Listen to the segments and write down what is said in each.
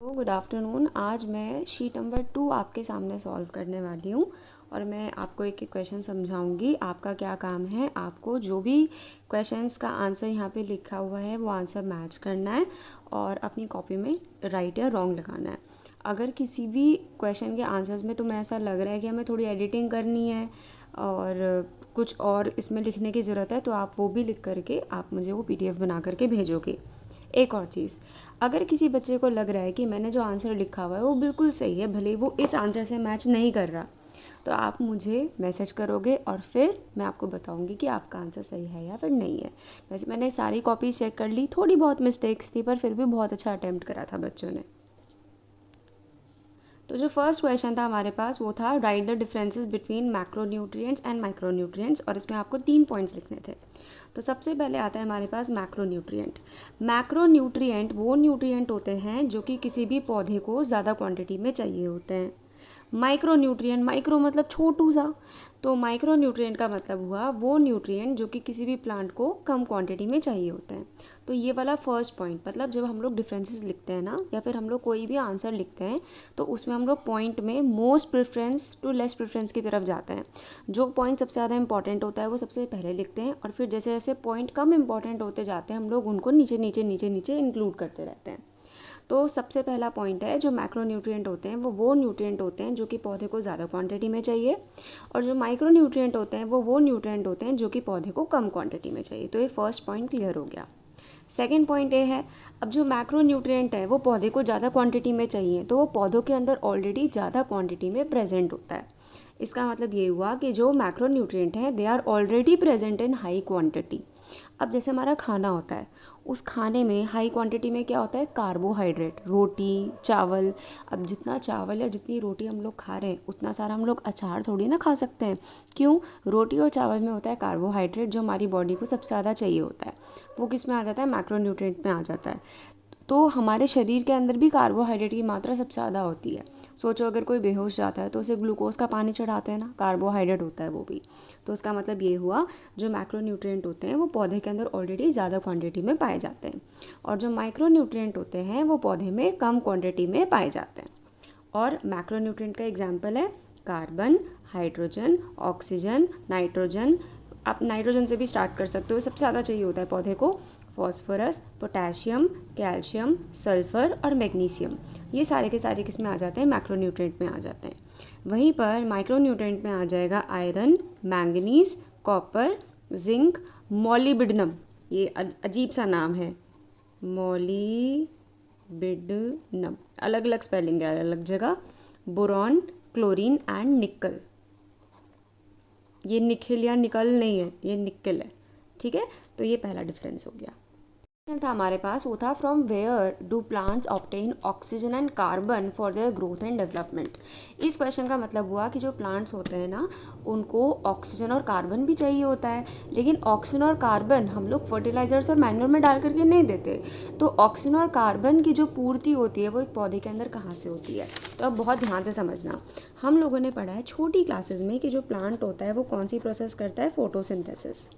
तो good afternoon. आज मैं शीट नंबर 2 आपके सामने सॉल्व करने वाली हूँ और मैं आपको एक एक क्वेश्चन समझाऊंगी। आपका क्या काम है, आपको जो भी क्वेश्चंस का आंसर यहाँ पे लिखा हुआ है वो आंसर मैच करना है और अपनी कॉपी में राइट या रॉन्ग लगाना है। अगर किसी भी क्वेश्चन के आंसर्स में तुम्हें ऐसा लग रहा है कि हमें थोड़ी एडिटिंग करनी है और कुछ और इसमें लिखने की ज़रूरत है, तो आप वो भी लिख करके आप मुझे वो PDF बना करके भेजोगे। एक और चीज़, अगर किसी बच्चे को लग रहा है कि मैंने जो आंसर लिखा हुआ है वो बिल्कुल सही है, भले वो इस आंसर से मैच नहीं कर रहा, तो आप मुझे मैसेज करोगे और फिर मैं आपको बताऊंगी कि आपका आंसर सही है या फिर नहीं है। वैसे मैंने सारी कॉपीज चेक कर ली, थोड़ी बहुत मिस्टेक्स थी पर फिर भी बहुत अच्छा अटेम्प्ट करा था बच्चों ने। तो जो फर्स्ट क्वेश्चन था हमारे पास वो था right the differences between macronutrients and micronutrients, और इसमें आपको 3 पॉइंट्स लिखने थे। तो सबसे पहले आता है हमारे पास मैक्रोन्यूट्रिएंट। मैक्रोन्यूट्रिएंट वो न्यूट्रिएंट होते हैं जो कि किसी भी पौधे को ज़्यादा क्वांटिटी में चाहिए होते हैं। माइक्रो न्यूट्रिएंट, माइक्रो मतलब छोटू सा, तो माइक्रो न्यूट्रिएंट का मतलब हुआ वो न्यूट्रिएंट जो कि किसी भी प्लांट को कम क्वांटिटी में चाहिए होते हैं। तो ये वाला फर्स्ट पॉइंट, मतलब जब हम लोग डिफरेंसेस लिखते हैं ना, या फिर हम लोग कोई भी आंसर लिखते हैं, तो उसमें हम लोग पॉइंट में most preference to less preference की तरफ जाते हैं। जो पॉइंट सबसे ज़्यादा इंपॉर्टेंट होता है वो सबसे पहले लिखते हैं और फिर जैसे जैसे पॉइंट कम इंपॉर्टेंट होते जाते हैं हम लोग उनको नीचे नीचे नीचे नीचे इंक्लूड करते रहते हैं। तो सबसे पहला पॉइंट है, जो मैक्रोन्यूट्रिएंट होते हैं वो न्यूट्रिएंट होते हैं जो कि पौधे को ज़्यादा क्वांटिटी में चाहिए, और जो माइक्रोन्यूट्रिएंट होते हैं वो न्यूट्रिएंट होते हैं जो कि पौधे को कम क्वांटिटी में चाहिए। तो ये फर्स्ट पॉइंट क्लियर हो गया। सेकेंड पॉइंट ये है, अब जो मैक्रोन्यूट्रिएंट है वो पौधे को ज़्यादा क्वांटिटी में चाहिए, तो वो पौधों के अंदर ऑलरेडी ज़्यादा क्वांटिटी में प्रेजेंट होता है। इसका मतलब ये हुआ कि जो मैक्रोन्यूट्रिएंट हैं they are already present in high quantity. अब जैसे हमारा खाना होता है, उस खाने में हाई क्वांटिटी में क्या होता है, कार्बोहाइड्रेट, रोटी, चावल। अब जितना चावल या जितनी रोटी हम लोग खा रहे हैं उतना सारा हम लोग अचार थोड़ी ना खा सकते हैं। क्यों? रोटी और चावल में होता है कार्बोहाइड्रेट जो हमारी बॉडी को सबसे ज़्यादा चाहिए होता है। वो किस में आ जाता है, मैक्रोन्यूट्रिएंट में आ जाता है। तो हमारे शरीर के अंदर भी कार्बोहाइड्रेट की मात्रा सबसे ज़्यादा होती है। सोचो अगर कोई बेहोश जाता है तो उसे ग्लूकोज का पानी चढ़ाते हैं ना, कार्बोहाइड्रेट होता है वो भी। तो उसका मतलब ये हुआ, जो मैक्रोन्यूट्रिएंट होते हैं वो पौधे के अंदर ऑलरेडी ज़्यादा क्वांटिटी में पाए जाते हैं, और जो माइक्रोन्यूट्रिएंट होते हैं वो पौधे में कम क्वांटिटी में पाए जाते हैं। और मैक्रोन्यूट्रिएंट का एग्जाम्पल है कार्बन, हाइड्रोजन, ऑक्सीजन, नाइट्रोजन। आप नाइट्रोजन से भी स्टार्ट कर सकते हो, सबसे ज़्यादा चाहिए होता है पौधे को। फॉस्फोरस, पोटेशियम, कैल्शियम, सल्फर और मैग्नीशियम, ये सारे के सारे किस में आ जाते हैं, मैक्रोन्यूट्रिएंट में आ जाते हैं। वहीं पर माइक्रोन्यूट्रिएंट में आ जाएगा iron, manganese, copper, zinc, molybdenum. ये अजीब सा नाम है, मॉलिब्डेनम, अलग अलग स्पेलिंग है अलग जगह। बोरॉन, क्लोरीन एंड निकल। ये निखिल या निकल नहीं है, ये निकल है। ठीक है, तो ये पहला डिफरेंस हो गया। था हमारे पास वो था, from where do plants obtain oxygen and carbon for their growth and development. इस क्वेश्चन का मतलब हुआ कि जो प्लांट्स होते हैं ना, उनको ऑक्सीजन और कार्बन भी चाहिए होता है, लेकिन ऑक्सीजन और कार्बन हम लोग फर्टिलाइजर्स और मैन्योर में डाल करके नहीं देते। तो ऑक्सीजन और कार्बन की जो पूर्ति होती है वो एक पौधे के अंदर कहाँ से होती है। तो अब बहुत ध्यान से समझना, हम लोगों ने पढ़ा है छोटी क्लासेस में कि जो प्लांट होता है वो कौन सी प्रोसेस करता है, फोटोसिंथेसिस।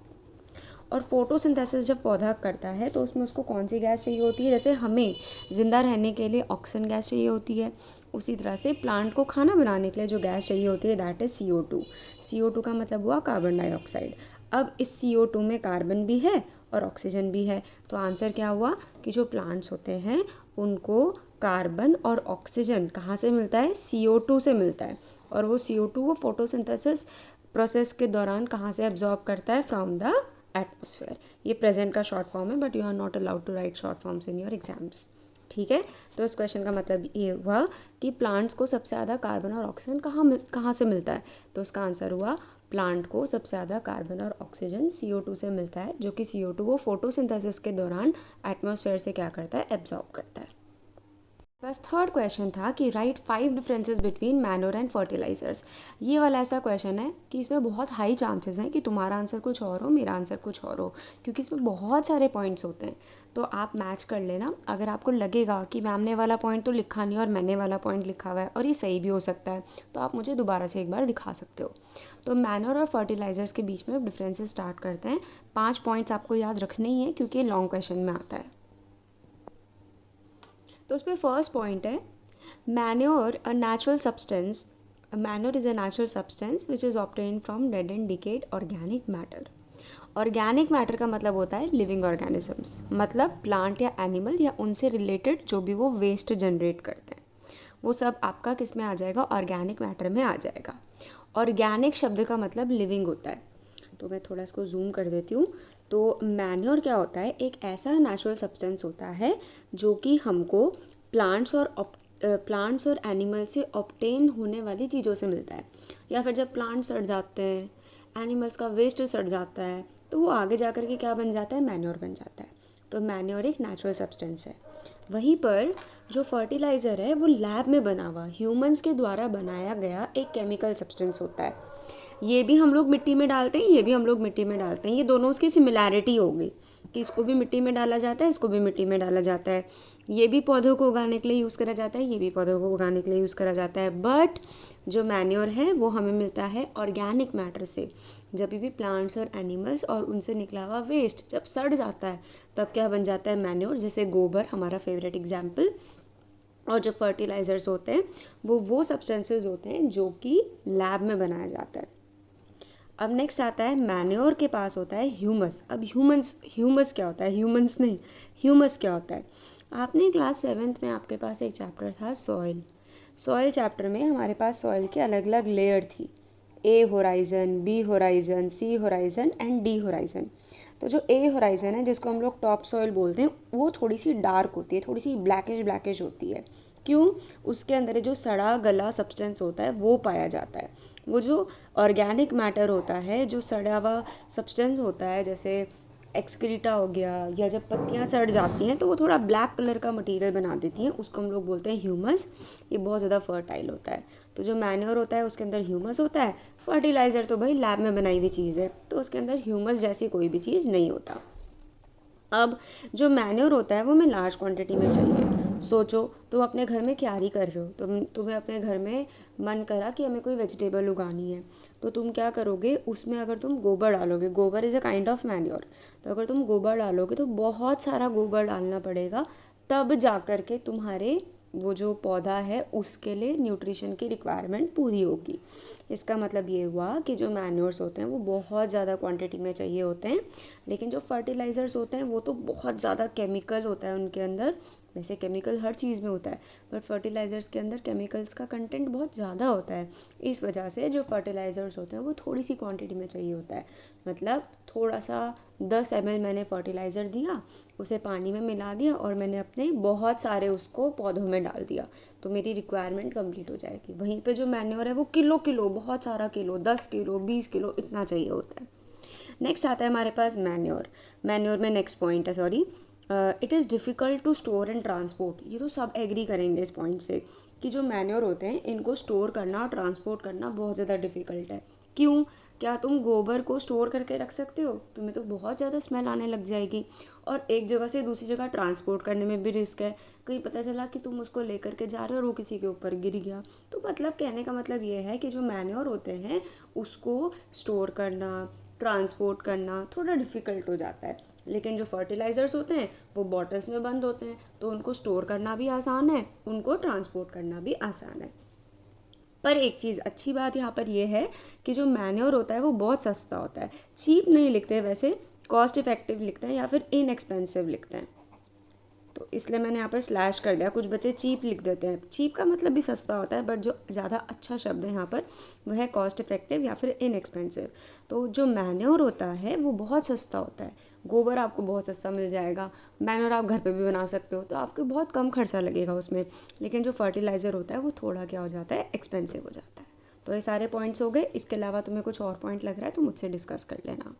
और फोटोसिंथेसिस जब पौधा करता है तो उसमें उसको कौन सी गैस चाहिए होती है, जैसे हमें ज़िंदा रहने के लिए ऑक्सीजन गैस चाहिए होती है, उसी तरह से प्लांट को खाना बनाने के लिए जो गैस चाहिए होती है दैट इज़ CO2। CO2 का मतलब हुआ कार्बन डाइऑक्साइड। अब इस CO2 में कार्बन भी है और ऑक्सीजन भी है, तो आंसर क्या हुआ कि जो प्लांट्स होते हैं उनको कार्बन और ऑक्सीजन कहाँ से मिलता है, CO2 से मिलता है। और वो CO2 वो फोटोसिंथेसिस प्रोसेस के दौरान कहाँ से एब्जॉर्ब करता है, फ्रॉम द एटमोसफेयर। ये प्रेजेंट का शॉर्ट फॉर्म है, but you are not allowed to write short forms in your exams. ठीक है, तो इस क्वेश्चन का मतलब ये हुआ कि प्लांट्स को सबसे ज़्यादा कार्बन और ऑक्सीजन कहाँ से मिलता है। तो उसका आंसर हुआ, प्लांट को सबसे ज़्यादा कार्बन और ऑक्सीजन CO2 से मिलता है, जो कि CO2 वो फोटोसिंथेसिस के दौरान एटमोसफेयर से क्या करता है, एब्जॉर्ब करता है। बस थर्ड क्वेश्चन था कि write 5 differences between manure and fertilisers. ये वाला ऐसा क्वेश्चन है कि इसमें बहुत हाई चांसेस हैं कि तुम्हारा आंसर कुछ और हो, मेरा आंसर कुछ और हो, क्योंकि इसमें बहुत सारे पॉइंट्स होते हैं। तो आप मैच कर लेना। अगर आपको लगेगा कि मैम ने वाला पॉइंट तो लिखा नहीं और मैंने वाला पॉइंट लिखा हुआ है और ये सही भी हो सकता है, तो आप मुझे दोबारा से एक बार दिखा सकते हो। तो मैन्योर और फर्टिलाइजर्स के बीच में डिफरेंसेस स्टार्ट करते हैं। 5 पॉइंट्स आपको याद रखने ही है क्योंकि लॉन्ग क्वेश्चन में आता है। तो उस पर फर्स्ट पॉइंट है manure a natural substance manure is a natural substance which is obtain from dead and decade organic matter. Organic matter का मतलब होता है लिविंग ऑर्गेनिजम्स, मतलब प्लांट या एनिमल या उनसे रिलेटेड जो भी वो वेस्ट जनरेट करते हैं, वो सब आपका किस में आ जाएगा, ऑर्गेनिक मैटर में आ जाएगा। ऑर्गेनिक शब्द का मतलब लिविंग होता है। तो मैं थोड़ा इसको जूम कर देती हूँ। तो मैन्योर क्या होता है, एक ऐसा नेचुरल सब्सटेंस होता है जो कि हमको प्लांट्स और एनिमल से ऑब्टेन होने वाली चीज़ों से मिलता है, या फिर जब प्लांट सड़ जाते हैं, एनिमल्स का वेस्ट सड़ जाता है, तो वो आगे जा कर के क्या बन जाता है, मैन्योर बन जाता है। तो मैन्योर एक नेचुरल सब्सटेंस है। वहीं पर जो फर्टिलाइज़र है वो लैब में बना हुआ ह्यूमंस के द्वारा बनाया गया एक केमिकल सब्सटेंस होता है। ये भी हम लोग मिट्टी में डालते हैं, ये भी हम लोग मिट्टी में डालते हैं। ये दोनों उसकी सिमिलैरिटी होगी कि इसको भी मिट्टी में डाला जाता है, इसको भी मिट्टी में डाला जाता है। ये भी पौधों को उगाने के लिए यूज़ करा जाता है, ये भी पौधों को उगाने के लिए यूज़ करा जाता है। बट जो मैन्योर है वो हमें मिलता है ऑर्गेनिक मैटर से। जब भी प्लांट्स और एनिमल्स और उनसे निकला हुआ वेस्ट जब सड़ जाता है तब क्या बन जाता है, मैन्योर। जैसे गोबर हमारा फेवरेट एग्जाम्पल। और जो फर्टिलाइज़र्स होते हैं वो सब्सटेंसेस होते हैं जो कि लैब में बनाया जाता है। अब नेक्स्ट आता है मैन्योर के पास होता है ह्यूमस। अब ह्यूमस क्या होता है, ह्यूमंस नहीं, ह्यूमस क्या होता है। आपने क्लास 7th में आपके पास एक चैप्टर था सॉइल। सॉइल चैप्टर में हमारे पास सॉइल की अलग अलग लेयर थी, A horizon, B horizon, C horizon and D horizon. तो जो ए होराइजन है जिसको हम लोग टॉप सॉइल बोलते हैं वो थोड़ी सी डार्क होती है, थोड़ी सी ब्लैकिश ब्लैकिश होती है। क्यों, उसके अंदर जो सड़ा गला सब्सटेंस होता है वो पाया जाता है। वो जो ऑर्गेनिक मैटर होता है, जो सड़ा हुआ सब्सटेंस होता है, जैसे एक्सक्रीटा हो गया, या जब पत्तियां सड़ जाती हैं तो वो थोड़ा ब्लैक कलर का मटेरियल बना देती हैं, उसको हम लोग बोलते हैं ह्यूमस। ये बहुत ज़्यादा फर्टाइल होता है। तो जो मैन्योर होता है उसके अंदर ह्यूमस होता है। फर्टिलाइज़र तो भाई लैब में बनाई हुई चीज़ है, तो उसके अंदर ह्यूमस जैसी कोई भी चीज़ नहीं होता। अब जो मैन्योर होता है वो हमें लार्ज क्वांटिटी में चाहिए। सोचो तुम अपने घर में क्यारी कर रहे हो, तुम्हें अपने घर में मन करा कि हमें कोई वेजिटेबल उगानी है, तो तुम क्या करोगे, उसमें अगर तुम गोबर डालोगे, गोबर is a kind of manure, तो अगर तुम गोबर डालोगे तो बहुत सारा गोबर डालना पड़ेगा, तब जा कर के तुम्हारे वो जो पौधा है उसके लिए न्यूट्रिशन की रिक्वायरमेंट पूरी होगी। इसका मतलब ये हुआ कि जो मैन्योर्स होते हैं वो बहुत ज़्यादा क्वांटिटी में चाहिए होते हैं, लेकिन जो फर्टिलाइज़र्स होते हैं वो तो बहुत ज़्यादा केमिकल होता है उनके अंदर। वैसे केमिकल हर चीज़ में होता है, बट फर्टिलाइज़र्स के अंदर केमिकल्स का कंटेंट बहुत ज़्यादा होता है। इस वजह से जो फर्टिलाइज़र्स होते हैं वो थोड़ी सी क्वांटिटी में चाहिए होता है। मतलब थोड़ा सा 10 ml मैंने फर्टिलाइज़र दिया, उसे पानी में मिला दिया और मैंने अपने बहुत सारे उसको पौधों में डाल दिया, तो मेरी रिक्वायरमेंट कंप्लीट हो जाएगी। वहीं पे जो मैन्योर है वो किलो किलो, बहुत सारा किलो, 10 किलो, 20 किलो इतना चाहिए होता है। नेक्स्ट आता है हमारे पास मैन्योर। मैन्योर में नेक्स्ट पॉइंट है, sorry, it is difficult to store and transport. ये तो सब एग्री करेंगे इस पॉइंट से कि जो मैन्योर होते हैं इनको स्टोर करना और ट्रांसपोर्ट करना बहुत ज़्यादा डिफ़िकल्ट है। क्यों, क्या तुम गोबर को स्टोर करके रख सकते हो, तुम्हें तो बहुत ज़्यादा स्मेल आने लग जाएगी। और एक जगह से दूसरी जगह ट्रांसपोर्ट करने में भी रिस्क है, कहीं पता चला कि तुम उसको लेकर के जा रहे हो और वो किसी के ऊपर गिर गया। तो मतलब कहने का मतलब ये है कि जो मैन्योर होते हैं उसको स्टोर करना, ट्रांसपोर्ट करना थोड़ा डिफ़िकल्ट हो जाता है। लेकिन जो फर्टिलाइज़र्स होते हैं वो बॉटल्स में बंद होते हैं, तो उनको स्टोर करना भी आसान है, उनको ट्रांसपोर्ट करना भी आसान है। पर एक चीज़ अच्छी बात यहाँ पर ये है कि जो मैन्योर होता है वो बहुत सस्ता होता है। चीप नहीं लिखते वैसे, कॉस्ट इफ़ेक्टिव लिखते हैं या फिर इनएक्सपेंसिव लिखते हैं, तो इसलिए मैंने यहाँ पर स्लैश कर दिया। कुछ बच्चे चीप लिख देते हैं, चीप का मतलब भी सस्ता होता है, बट जो ज़्यादा अच्छा शब्द है यहाँ पर वह है कॉस्ट इफेक्टिव या फिर इनएक्सपेंसिव। तो जो मैन्योर होता है वो बहुत सस्ता होता है। गोबर आपको बहुत सस्ता मिल जाएगा, मैन्योर आप घर पे भी बना सकते हो, तो आपको बहुत कम खर्चा लगेगा उसमें। लेकिन जो फर्टिलाइज़र होता है वो थोड़ा क्या हो जाता है, एक्सपेंसिव हो जाता है। तो ये सारे पॉइंट्स हो गए। इसके अलावा तुम्हें कुछ और पॉइंट लग रहा है तो मुझसे डिस्कस कर लेना।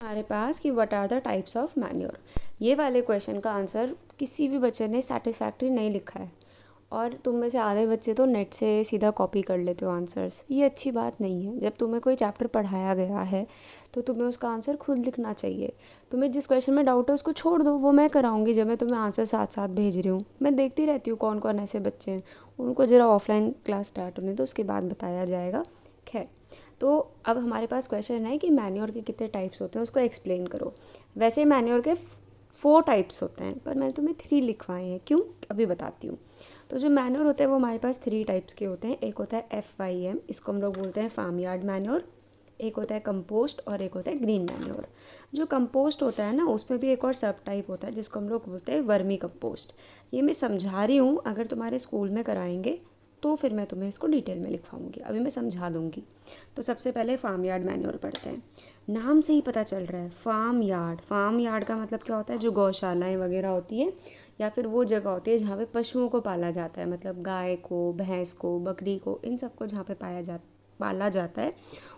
हमारे पास कि what are the types of manure, ये वाले क्वेश्चन का आंसर किसी भी बच्चे ने सेटिस्फैक्ट्री नहीं लिखा है, और तुम में से आधे बच्चे तो नेट से सीधा कॉपी कर लेते हो आंसर्स। ये अच्छी बात नहीं है। जब तुम्हें कोई चैप्टर पढ़ाया गया है तो तुम्हें उसका आंसर खुद लिखना चाहिए। तुम्हें जिस क्वेश्चन में डाउट है उसको छोड़ दो, वो मैं कराऊंगी जब मैं तुम्हें आंसर साथ साथ भेज रही हूँ। मैं देखती रहती हूँ कौन कौन ऐसे बच्चे हैं, उनको ज़रा ऑफलाइन क्लास स्टार्ट होने तो उसके बाद बताया जाएगा। खैर, तो अब हमारे पास क्वेश्चन है कि मैन्योर के कितने टाइप्स होते हैं, उसको एक्सप्लेन करो। वैसे मैन्योर के 4 टाइप्स होते हैं, पर मैंने तुम्हें 3 लिखवाए हैं। क्यों, अभी बताती हूँ। तो जो मैन्योर होते हैं वो हमारे पास 3 टाइप्स के होते हैं। एक होता है FYM, इसको हम लोग बोलते हैं फार्म यार्ड मैन्योर। एक होता है कंपोस्ट और एक होता है ग्रीन मैन्योर। जो कंपोस्ट होता है ना, उसमें भी एक और सब टाइप होता है जिसको हम लोग बोलते हैं वर्मी कंपोस्ट। ये मैं समझा रही हूँ, अगर तुम्हारे स्कूल में कराएंगे तो फिर मैं तुम्हें इसको डिटेल में लिखवाऊंगी, अभी मैं समझा दूंगी। तो सबसे पहले फार्म यार्ड मैन्योर पढ़ते हैं। नाम से ही पता चल रहा है फार्म यार्ड। फार्म यार्ड का मतलब क्या होता है, जो गौशालाएं वगैरह होती है या फिर वो जगह होती है जहाँ पे पशुओं को पाला जाता है, मतलब गाय को, भैंस को, बकरी को, इन सबको जहाँ पे पाला जाता है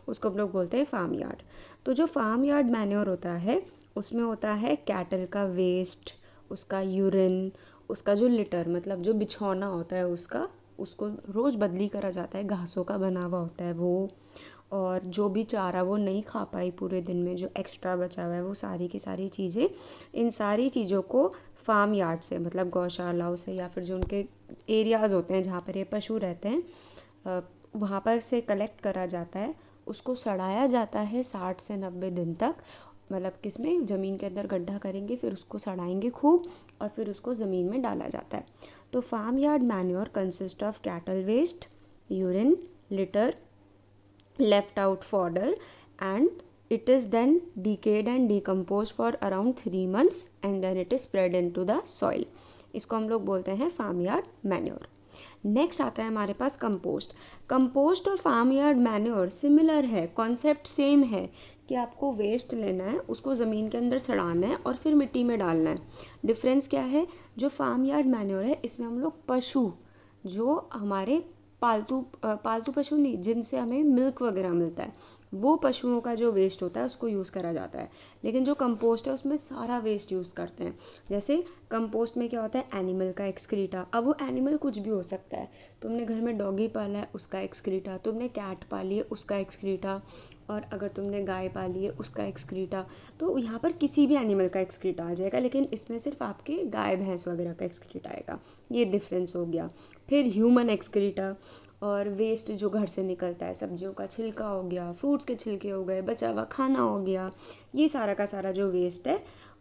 उसको हम लोग बोलते हैं फार्म यार्ड। तो जो फार्म यार्ड मैन्योर होता है उसमें होता है कैटल का वेस्ट, उसका यूरिन, उसका जो लिटर मतलब जो बिछौना होता है उसको रोज़ बदली करा जाता है, घासों का बना हुआ होता है वो। और जो भी चारा वो नहीं खा पाई पूरे दिन में, जो एक्स्ट्रा बचा हुआ है, वो सारी की सारी चीज़ें, इन सारी चीज़ों को फार्म यार्ड से मतलब गौशालाओं से या फिर जो उनके एरियाज़ होते हैं जहाँ पर ये पशु रहते हैं वहाँ पर से कलेक्ट करा जाता है। उसको सड़ाया जाता है 60 से 90 दिन तक, मतलब किसमें, ज़मीन के अंदर गड्ढा करेंगे, फिर उसको सड़ाएंगे खूब और फिर उसको ज़मीन में डाला जाता है। तो farm yard manure consist of cattle waste, urine, litter, left out fodder, and it is then decayed and decomposed for around 3 months and then it is spread into the soil. इसको हम लोग बोलते हैं फार्म यार्ड मैन्योर। नेक्स्ट आता है हमारे पास compost. Compost और farm yard manure similar है, कॉन्सेप्ट सेम है कि आपको वेस्ट लेना है, उसको ज़मीन के अंदर सड़ाना है और फिर मिट्टी में डालना है। डिफरेंस क्या है, जो फार्म यार्ड मैन्योर है इसमें हम लोग पशु, जो हमारे पालतू पशु नहीं, जिनसे हमें मिल्क वगैरह मिलता है, वो पशुओं का जो वेस्ट होता है उसको यूज़ करा जाता है। लेकिन जो कंपोस्ट है उसमें सारा वेस्ट यूज़ करते हैं। जैसे कंपोस्ट में क्या होता है, एनिमल का एक्सक्रीटा। अब वो एनिमल कुछ भी हो सकता है, तुमने घर में डॉगी पाला है उसका एक्सक्रीटा, तुमने कैट पाली है उसका एक्सक्रीटा, और अगर तुमने गाय पाली है उसका एक्सक्रीटा। तो यहाँ पर किसी भी एनिमल का एक्सक्रीटा आ जाएगा, लेकिन इसमें सिर्फ आपके गाय भैंस वगैरह का एक्सक्रीटा आएगा। ये डिफरेंस हो गया। फिर ह्यूमन एक्सक्रीटा और वेस्ट जो घर से निकलता है, सब्जियों का छिलका हो गया, फ्रूट्स के छिलके हो गए, बचा हुआ खाना हो गया, ये सारा का सारा जो वेस्ट है।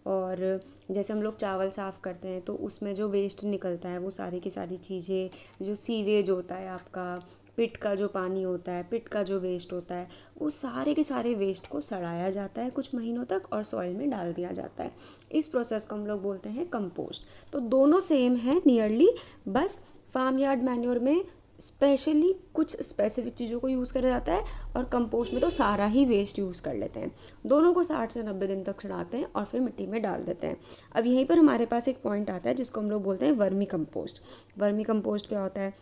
और जैसे हम लोग चावल साफ़ करते हैं तो उसमें जो वेस्ट निकलता है वो सारी की सारी चीज़ें, जो सीवेज होता है आपका, पिट का जो पानी होता है, पिट का जो वेस्ट होता है, वो सारे के सारे वेस्ट को सड़ाया जाता है कुछ महीनों तक और सॉइल में डाल दिया जाता है। इस प्रोसेस को हम लोग बोलते हैं कंपोस्ट। तो दोनों सेम है नियरली, बस फार्म यार्ड मैन्योर में स्पेशली कुछ स्पेसिफिक चीज़ों को यूज़ करा जाता है और कंपोस्ट में तो सारा ही वेस्ट यूज़ कर लेते हैं। दोनों को 60 से 90 दिन तक सड़ाते हैं और फिर मिट्टी में डाल देते हैं। अब यहीं पर हमारे पास एक पॉइंट आता है जिसको हम लोग बोलते हैं वर्मी कंपोस्ट। वर्मी कंपोस्ट क्या होता है,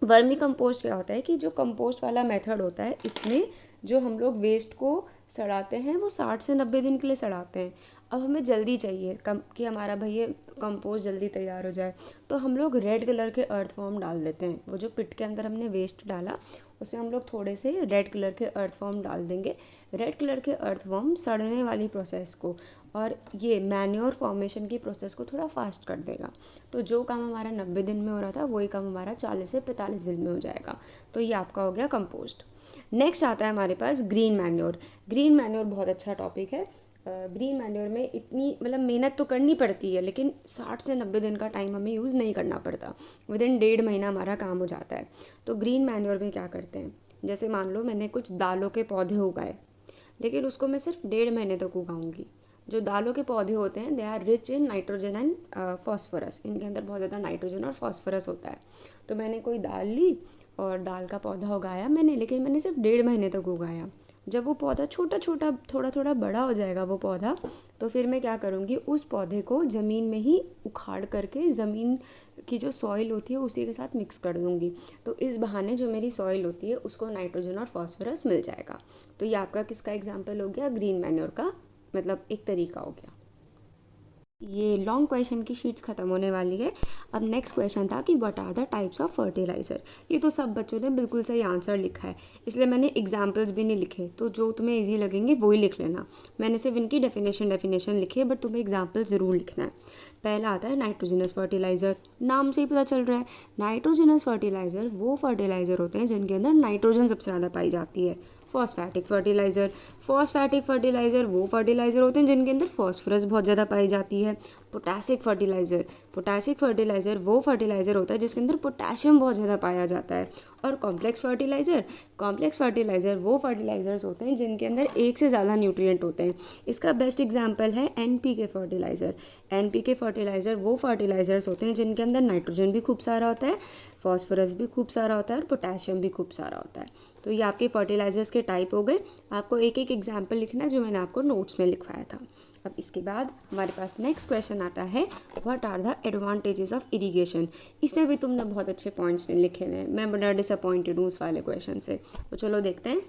वर्मी कंपोस्ट क्या होता है कि जो कंपोस्ट वाला मेथड होता है, इसमें जो हम लोग वेस्ट को सड़ाते हैं वो 60 से 90 दिन के लिए सड़ाते हैं। अब हमें जल्दी चाहिए कि हमारा भाई ये कंपोस्ट जल्दी तैयार हो जाए, तो हम लोग रेड कलर के अर्थ फॉर्म डाल देते हैं। वो जो पिट के अंदर हमने वेस्ट डाला उसमें हम लोग थोड़े से रेड कलर के अर्थ फॉर्म डाल देंगे। रेड कलर के अर्थ फॉर्म सड़ने वाली प्रोसेस को और ये मैन्योर फॉर्मेशन की प्रोसेस को थोड़ा फास्ट कर देगा। तो जो काम हमारा 90 दिन में हो रहा था वही काम हमारा 40 से 45 दिन में हो जाएगा। तो ये आपका हो गया कंपोस्ट। नेक्स्ट आता है हमारे पास ग्रीन मैन्योर। ग्रीन मैन्योर बहुत अच्छा टॉपिक है। ग्रीन मैन्योर में इतनी मतलब मेहनत तो करनी पड़ती है, लेकिन 60 से 90 दिन का टाइम हमें यूज़ नहीं करना पड़ता, विदिन 1.5 महीना हमारा काम हो जाता है। तो ग्रीन मैन्योर में क्या करते हैं, जैसे मान लो मैंने कुछ दालों के पौधे उगाए, लेकिन उसको मैं सिर्फ 1.5 महीने तक उगाऊंगी। जो दालों के पौधे होते हैं they are rich in nitrogen and phosphorus, इनके अंदर बहुत ज़्यादा नाइट्रोजन और फॉस्फोरस होता है। तो मैंने कोई दाल ली और दाल का पौधा उगाया मैंने, लेकिन मैंने सिर्फ 1.5 महीने तक उगाया। जब वो पौधा छोटा छोटा थोड़ा थोड़ा बड़ा हो जाएगा वो पौधा, तो फिर मैं क्या करूँगी, उस पौधे को ज़मीन में ही उखाड़ करके ज़मीन की जो सॉइल होती है उसी के साथ मिक्स कर दूँगी। तो इस बहाने जो मेरी सॉइल होती है उसको नाइट्रोजन और फॉस्फोरस मिल जाएगा। तो ये आपका किसका एग्जाम्पल हो गया, ग्रीन मैन्योर का, मतलब एक तरीका हो गया। ये लॉन्ग क्वेश्चन की शीट्स खत्म होने वाली है। अब नेक्स्ट क्वेश्चन था कि what are the types of fertiliser. ये तो सब बच्चों ने बिल्कुल सही आंसर लिखा है, इसलिए मैंने एग्जाम्पल्स भी नहीं लिखे, तो जो तुम्हें इजी लगेंगे वही लिख लेना। मैंने सिर्फ इनकी डेफिनेशन लिखी है, बट तुम्हें एग्जाम्पल ज़रूर लिखना है। पहला आता है नाइट्रोजनस फर्टिलाइज़र। नाम से ही पता चल रहा है, नाइट्रोजनस फर्टिलाइज़र वो फर्टिलाइज़र होते हैं जिनके अंदर नाइट्रोजन सबसे ज़्यादा पाई जाती है। Phosphatic fertiliser. फॉस्फेटिक फर्टिलाइज़र वो फर्टिलाइज़र होते हैं जिनके अंदर फॉस्फोरस बहुत ज़्यादा पाई जाती है। पोटेशिक फर्टिलाइज़र, पोटेशिक फर्टिलाइज़र वो फर्टिलाइज़र होता है जिसके अंदर पोटेशियम बहुत ज़्यादा पाया जाता है। और कॉम्प्लेक्स फर्टिलाइज़र, कॉम्प्लेक्स फर्टिलाइज़र वो फर्टिलाइज़र्स होते हैं जिनके अंदर एक से ज़्यादा न्यूट्रिएंट होते हैं। इसका बेस्ट एग्जांपल है एनपीके फर्टिलाइज़र। एनपीके फर्टिलाइज़र वो फर्टिलाइज़र्स होते हैं जिनके अंदर नाइट्रोजन भी खूब सारा होता है, फॉस्फोरस भी खूब सारा होता है और पोटेशियम भी खूब सारा होता है। तो ये आपके फर्टिलाइज़र्स के टाइप हो गए। आपको एक एक एग्जाम्पल लिखना है जो मैंने आपको नोट्स में लिखवाया था। अब इसके बाद हमारे पास नेक्स्ट क्वेश्चन आता है, what are the advantages of irrigation. इसमें भी तुमने बहुत अच्छे पॉइंट्स लिखे हुए हैं, मैं बड़ा डिसअपॉइंटेड हूँ उस वाले क्वेश्चन से। तो चलो देखते हैं।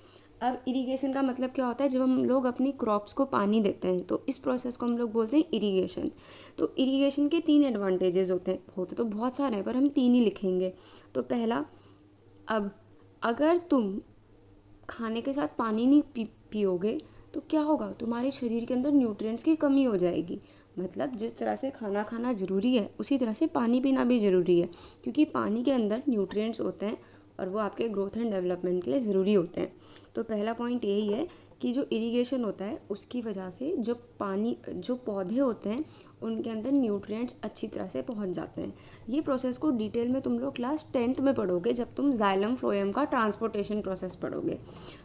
अब इरीगेशन का मतलब क्या होता है, जब हम लोग अपनी क्रॉप्स को पानी देते हैं तो इस प्रोसेस को हम लोग बोलते हैं इरीगेशन। तो इरीगेशन के 3 एडवांटेजेस होते तो बहुत सारे हैं पर हम 3 ही लिखेंगे। तो पहला, अब अगर तुम खाने के साथ पानी नहीं पियोगे तो क्या होगा, तुम्हारे शरीर के अंदर न्यूट्रिएंट्स की कमी हो जाएगी। मतलब जिस तरह से खाना खाना ज़रूरी है उसी तरह से पानी पीना भी ज़रूरी है, क्योंकि पानी के अंदर न्यूट्रिएंट्स होते हैं और वो आपके ग्रोथ एंड डेवलपमेंट के लिए ज़रूरी होते हैं। तो पहला पॉइंट यही है कि जो इरीगेशन होता है उसकी वजह से जो पौधे होते हैं उनके अंदर न्यूट्रिएंट्स अच्छी तरह से पहुंच जाते हैं। ये प्रोसेस को डिटेल में तुम लोग क्लास 10th में पढ़ोगे जब तुम जाइलम फ्लोएम का ट्रांसपोर्टेशन प्रोसेस पढ़ोगे।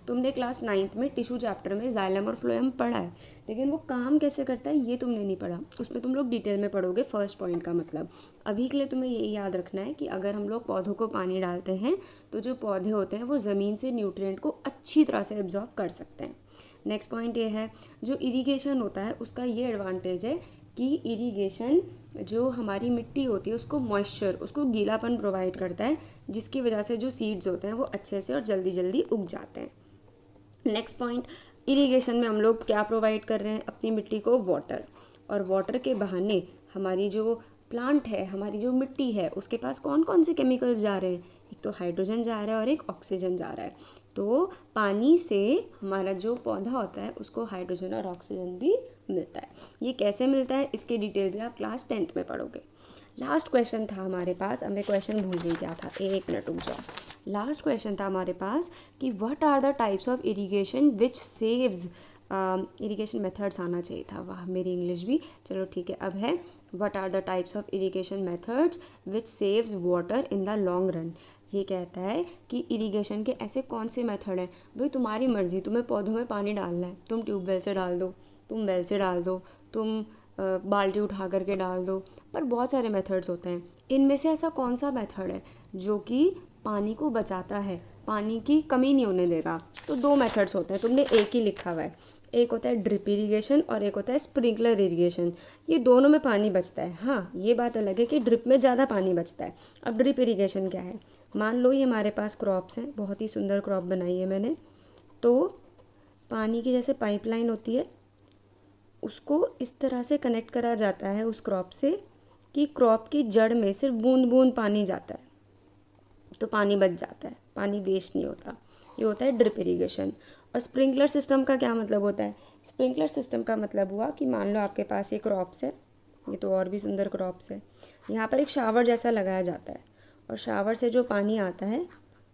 तुमने क्लास 9th में टिश्यू चैप्टर में जाइलम और फ्लोएम पढ़ा है, लेकिन वो काम कैसे करता है ये तुमने नहीं पढ़ा, उसमें तुम लोग डिटेल में पढ़ोगे फर्स्ट पॉइंट का मतलब। अभी के लिए तुम्हें यही याद रखना है कि अगर हम लोग पौधों को पानी डालते हैं तो जो पौधे होते हैं वो ज़मीन से न्यूट्रिएंट को अच्छी तरह से एब्जॉर्ब कर सकते हैं। नेक्स्ट पॉइंट ये है, जो इरीगेशन होता है उसका ये एडवांटेज है कि इरीगेशन जो हमारी मिट्टी होती है उसको मॉइस्चर, उसको गीलापन प्रोवाइड करता है, जिसकी वजह से जो सीड्स होते हैं वो अच्छे से और जल्दी जल्दी उग जाते हैं। नेक्स्ट पॉइंट, इरीगेशन में हम लोग क्या प्रोवाइड कर रहे हैं अपनी मिट्टी को, वाटर। और वाटर के बहाने हमारी जो प्लांट है, हमारी जो मिट्टी है, उसके पास कौन कौन से केमिकल्स जा रहे हैं, एक तो हाइड्रोजन जा रहा है और एक ऑक्सीजन जा रहा है। तो पानी से हमारा जो पौधा होता है उसको हाइड्रोजन और ऑक्सीजन भी मिलता है। ये कैसे मिलता है इसकी डिटेल भी आप क्लास 10th में पढ़ोगे। लास्ट क्वेश्चन था हमारे पास, अब मैं क्वेश्चन भूल गई क्या था, एक मिनट रुक जाओ। लास्ट क्वेश्चन था हमारे पास कि what are the types of irrigation which saves, irrigation methods आना चाहिए था, वाह मेरी इंग्लिश भी, चलो ठीक है। अब है, what are the types of irrigation methods which saves water in the long run. ये कहता है कि इरीगेशन के ऐसे कौन से मेथड हैं। भाई तुम्हारी मर्ज़ी, तुम्हें पौधों में पानी डालना है, तुम ट्यूबवेल से डाल दो, तुम वेल से डाल दो, तुम बाल्टी उठा करके डाल दो, पर बहुत सारे मेथड्स होते हैं। इनमें से ऐसा कौन सा मेथड है जो कि पानी को बचाता है, पानी की कमी नहीं होने देगा। तो 2 मेथड्स होते हैं, तुमने एक ही लिखा हुआ है, एक होता है ड्रिप इरीगेशन और एक होता है स्प्रिंकलर इरीगेशन। ये दोनों में पानी बचता है, हाँ ये बात अलग है कि ड्रिप में ज़्यादा पानी बचता है। अब ड्रिप इरीगेशन क्या है, मान लो ये हमारे पास क्रॉप्स हैं, बहुत ही सुंदर क्रॉप बनाई है मैंने, तो पानी की जैसे पाइपलाइन होती है उसको इस तरह से कनेक्ट करा जाता है उस क्रॉप से कि क्रॉप की जड़ में सिर्फ बूंद बूंद पानी जाता है, तो पानी बच जाता है, पानी वेस्ट नहीं होता। ये होता है ड्रिप इरीगेशन। और स्प्रिंकलर सिस्टम का क्या मतलब होता है, स्प्रिंकलर सिस्टम का मतलब हुआ कि मान लो आपके पास ये क्रॉप्स है, ये तो और भी सुंदर क्रॉप्स है, यहाँ पर एक शावर जैसा लगाया जाता है और शावर से जो पानी आता है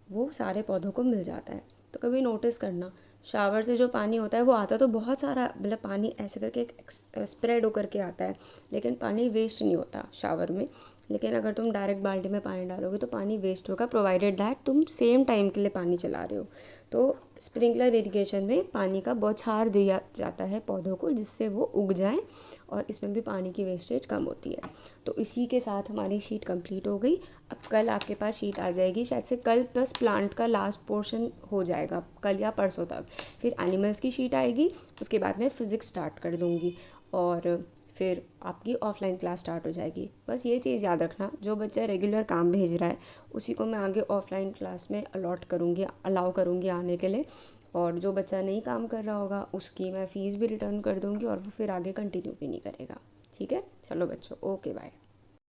वो सारे पौधों को मिल जाता है। तो कभी नोटिस करना, शावर से जो पानी होता है वो आता तो बहुत सारा, मतलब पानी ऐसे करके एक स्प्रेड होकर के आता है, लेकिन पानी वेस्ट नहीं होता शावर में। लेकिन अगर तुम डायरेक्ट बाल्टी में पानी डालोगे तो पानी वेस्ट होगा, प्रोवाइडेड दैट तुम सेम टाइम के लिए पानी चला रहे हो। तो स्प्रिंकलर इरिगेशन में पानी का बौछार दिया जाता है पौधों को जिससे वो उग जाएं, और इसमें भी पानी की वेस्टेज कम होती है। तो इसी के साथ हमारी शीट कंप्लीट हो गई। अब कल आपके पास शीट आ जाएगी, शायद से कल प्लस प्लांट का लास्ट पोर्शन हो जाएगा कल या परसों तक। फिर एनिमल्स की शीट आएगी, उसके बाद मैं फिज़िक्स स्टार्ट कर दूँगी और फिर आपकी ऑफलाइन क्लास स्टार्ट हो जाएगी। बस ये चीज़ याद रखना, जो बच्चा रेगुलर काम भेज रहा है उसी को मैं आगे ऑफलाइन क्लास में अलाउ करूँगी आने के लिए, और जो बच्चा नहीं काम कर रहा होगा उसकी मैं फ़ीस भी रिटर्न कर दूँगी और वो फिर आगे कंटिन्यू भी नहीं करेगा। ठीक है, चलो बच्चों, ओके बाय।